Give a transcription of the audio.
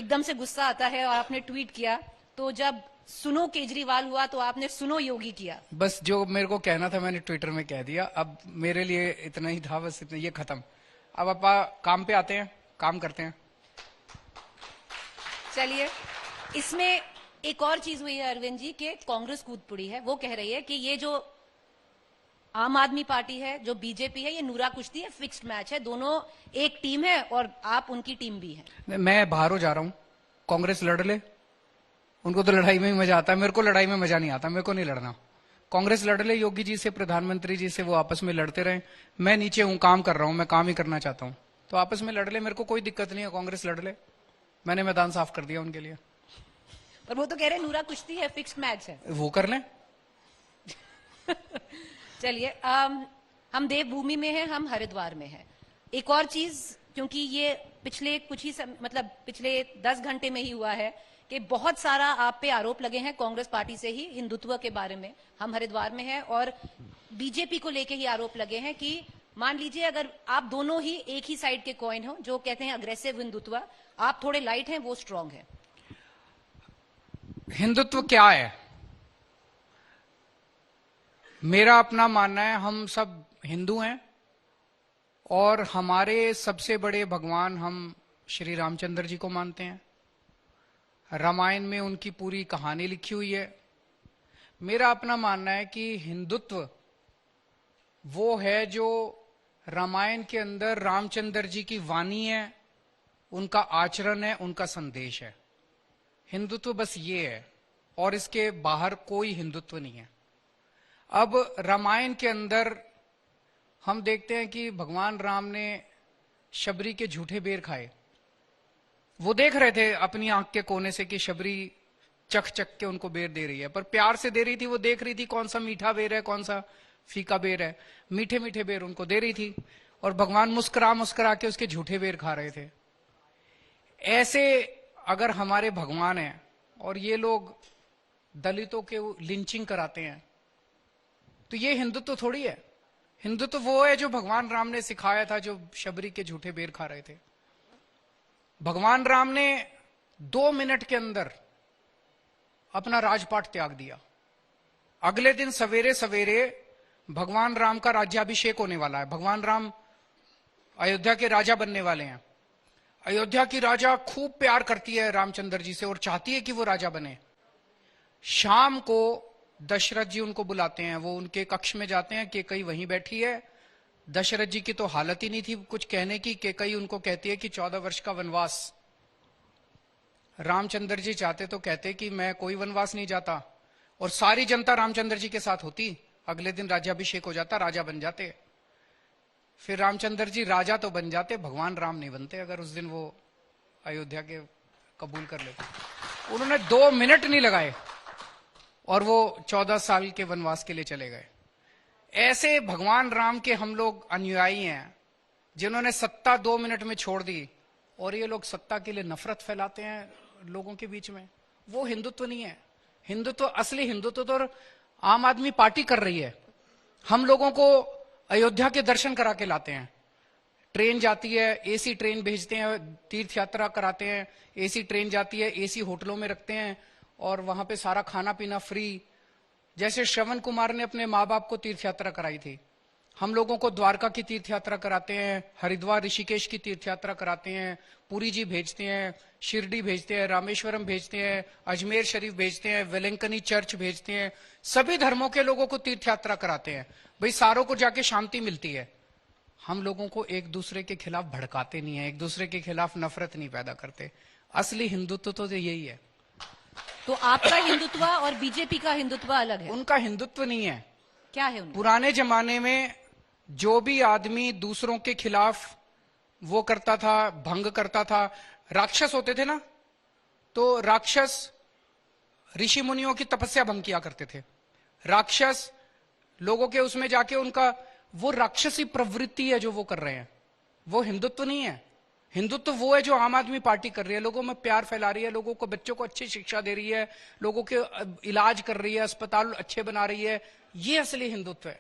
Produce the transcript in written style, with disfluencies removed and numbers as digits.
एकदम से गुस्सा आता है और आपने ट्वीट किया, तो जब सुनो केजरीवाल हुआ तो आपने सुनो योगी किया। बस जो मेरे को कहना था मैंने ट्विटर में कह दिया। अब मेरे लिए इतना ही था, बस इतना, ये खत्म। अब आप काम पे आते हैं, काम करते हैं। चलिए, इसमें एक और चीज हुई है अरविंद जी के कांग्रेस कूद पड़ी है। वो कह रही है कि ये जो आम आदमी पार्टी है, जो बीजेपी है, ये नूरा कुश्ती है, फिक्स्ड मैच है, दोनों एक टीम है और आप उनकी टीम भी है। मैं बाहर हो जा रहा हूं, कांग्रेस लड़ ले, उनको तो लड़ाई में ही मजा आता है, मेरे को लड़ाई में मजा नहीं आता, मेरे को नहीं लड़ना। कांग्रेस लड़ ले, योगी जी से, प्रधानमंत्री जी से, वो आपस में लड़ते रहे। मैं नीचे हूं, काम कर रहा हूं, मैं काम ही करना चाहता हूं, तो आपस में लड़ ले, मेरे को कोई दिक्कत नहीं है, कांग्रेस लड़ ले। मैंने मैदान साफ कर दिया उनके लिए। पर वो तो कह रहे हैं नूरा कुश्ती है, फिक्स्ड मैच है। वो कर लें। चलिए, हम देवभूमि में हैं, हम हरिद्वार में हैं। एक और चीज, क्योंकि ये पिछले कुछ ही मतलब पिछले 10 घंटे में ही हुआ है कि बहुत सारा आप पे आरोप लगे हैं कांग्रेस पार्टी से ही हिंदुत्व के बारे में। हम हरिद्वार में हैं और बीजेपी को लेके ही आरोप लगे हैं कि मान लीजिए अगर आप दोनों ही एक ही साइड के कॉइन हो, जो कहते हैं अग्रेसिव हिंदुत्व, आप थोड़े लाइट हैं, वो स्ट्रांग है। हिंदुत्व क्या है? मेरा अपना मानना है, हम सब हिंदू हैं और हमारे सबसे बड़े भगवान हम श्री रामचंद्र जी को मानते हैं। रामायण में उनकी पूरी कहानी लिखी हुई है। मेरा अपना मानना है कि हिंदुत्व वो है जो रामायण के अंदर रामचंद्र जी की वाणी है, उनका आचरण है, उनका संदेश है। हिंदुत्व बस ये है और इसके बाहर कोई हिंदुत्व नहीं है। अब रामायण के अंदर हम देखते हैं कि भगवान राम ने शबरी के झूठे बेर खाए। वो देख रहे थे अपनी आंख के कोने से कि शबरी चख चख के उनको बेर दे रही है, पर प्यार से दे रही थी। वो देख रही थी कौन सा मीठा बेर है, कौन सा फीका बेर है। मीठे मीठे बेर उनको दे रही थी और भगवान मुस्कुरा मुस्कुरा के उसके झूठे बेर खा रहे थे। ऐसे अगर हमारे भगवान हैं और ये लोग दलितों के लिंचिंग कराते हैं, तो ये हिंदुत्व थोड़ी है। हिंदुत्व वो है जो भगवान राम ने सिखाया था, जो शबरी के झूठे बेर खा रहे थे। भगवान राम ने 2 मिनट के अंदर अपना राजपाट त्याग दिया। अगले दिन सवेरे सवेरे भगवान राम का राज्याभिषेक होने वाला है। भगवान राम अयोध्या के राजा बनने वाले हैं। अयोध्या की राजा खूब प्यार करती है रामचंद्र जी से और चाहती है कि वो राजा बने। शाम को दशरथ जी उनको बुलाते हैं, वो उनके कक्ष में जाते हैं। केकई वहीं बैठी है। दशरथ जी की तो हालत ही नहीं थी कुछ कहने की। केकई उनको कहती है कि 14 वर्ष का वनवास। रामचंद्र जी चाहते तो कहते कि मैं कोई वनवास नहीं जाता और सारी जनता रामचंद्र जी के साथ होती, अगले दिन राज्याभिषेक हो जाता, राजा बन जाते। फिर रामचंद्र जी राजा तो बन जाते, भगवान राम नहीं बनते अगर उस दिन वो अयोध्या के कबूल कर लेते। उन्होंने 2 मिनट नहीं लगाए और वो 14 साल के वनवास के लिए चले गए। ऐसे भगवान राम के हम लोग अनुयायी हैं जिन्होंने सत्ता 2 मिनट में छोड़ दी और ये लोग सत्ता के लिए नफरत फैलाते हैं लोगों के बीच में। वो हिंदुत्व नहीं है। हिंदुत्व, असली हिंदुत्व तो आम आदमी पार्टी कर रही है। हम लोगों को अयोध्या के दर्शन करा के लाते हैं। ट्रेन जाती है, एसी ट्रेन भेजते हैं, तीर्थ यात्रा कराते हैं। एसी ट्रेन जाती है, एसी होटलों में रखते हैं और वहां पे सारा खाना पीना फ्री। जैसे श्रवण कुमार ने अपने माँ बाप को तीर्थ यात्रा कराई थी, हम लोगों को द्वारका की तीर्थ यात्रा कराते हैं, हरिद्वार ऋषिकेश की तीर्थ यात्रा कराते हैं, पुरी जी भेजते हैं, शिरडी भेजते हैं, रामेश्वरम भेजते हैं, अजमेर शरीफ भेजते हैं, वेलंकनी चर्च भेजते हैं। सभी धर्मों के लोगों को तीर्थ यात्रा कराते हैं। भाई सारों को जाके शांति मिलती है। हम लोगों को एक दूसरे के खिलाफ भड़काते नहीं है, एक दूसरे के खिलाफ नफरत नहीं पैदा करते। असली हिंदुत्व तो यही है। तो आपका हिंदुत्व और बीजेपी का हिंदुत्व अलग है? उनका हिंदुत्व नहीं है। क्या है उनका? पुराने जमाने में जो भी आदमी दूसरों के खिलाफ वो करता था, भंग करता था, राक्षस होते थे ना, तो राक्षस ऋषि मुनियों की तपस्या भंग किया करते थे। राक्षस लोगों के उसमें जाके उनका वो राक्षसी प्रवृत्ति है जो वो कर रहे हैं, वो हिंदुत्व नहीं है। हिंदुत्व वो है जो आम आदमी पार्टी कर रही है, लोगों में प्यार फैला रही है, लोगों को, बच्चों को अच्छी शिक्षा दे रही है, लोगों के इलाज कर रही है, अस्पताल अच्छे बना रही है। ये असली हिंदुत्व है।